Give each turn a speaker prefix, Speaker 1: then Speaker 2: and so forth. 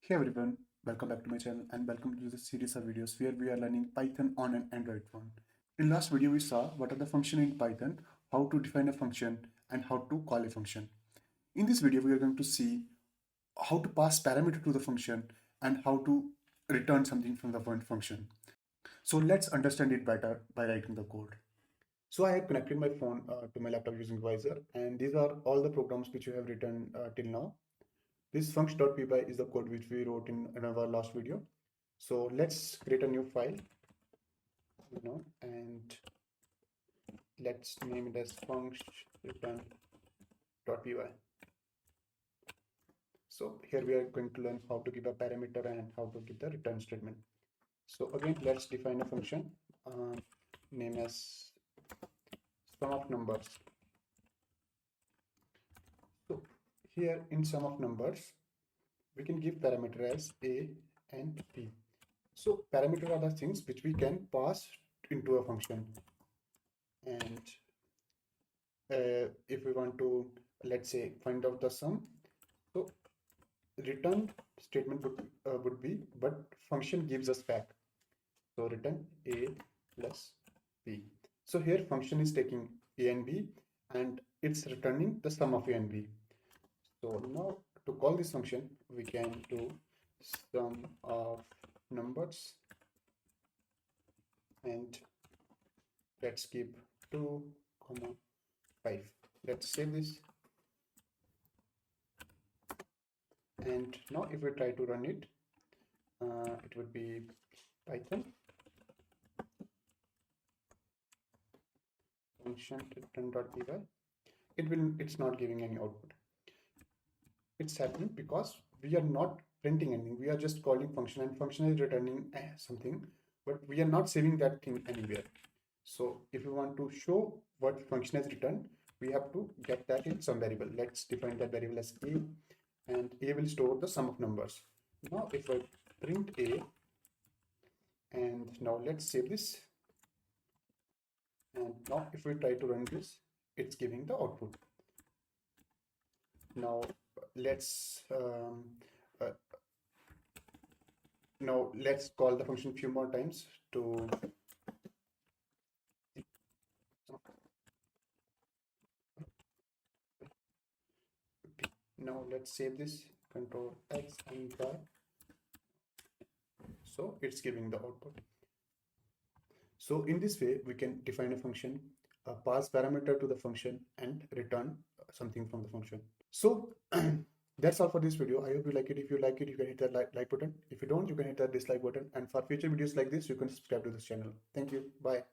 Speaker 1: Hey everyone, welcome back to my channel and welcome to this series of videos where we are learning Python on an Android phone. In last video we saw what are the functions in Python, how to define a function and how to call a function. In this video we are going to see how to pass parameter to the function and how to return something from the function. So let's understand it better by writing the code. So I have connected my phone to my laptop using Visor, and these are all the programs which you have written till now. This function.py is the code which we wrote in our last video. So let's create a new file, and let's name it as function.return.py. So here we are going to learn how to give a parameter and how to give the return statement. So again, let's define a function name as sum of numbers. So here in sum of numbers, we can give parameter as a and b. So parameter are the things which we can pass into a function, and if we want to, let's say, find out the sum, so return statement would be, but function gives us back, so return a plus b. So here function is taking a and b and it's returning the sum of a and b. So now to call this function we can do sum of numbers, and let's keep 2, 5. Let's save this, and now if we try to run it, it would be Python function return.py. It's not giving any output. It's happening because we are not printing anything. We are just calling function, and function is returning something, but we are not saving that thing anywhere. So if we want to show what function has returned, we have to get that in some variable. Let's define that variable as a, and a will store the sum of numbers. Now if I print a, and now let's save this, and now if we try to run this, it's giving the output. Now let's call the function few more times to now let's save this, control X and try. So it's giving the output. So in this way we can define a function, pass parameter to the function and return something from the function. So that's all for this video. I hope you like it. If you like it, you can hit that like button. If you don't, you can hit that dislike button. And for future videos like this, you can subscribe to this channel. Thank you. Bye.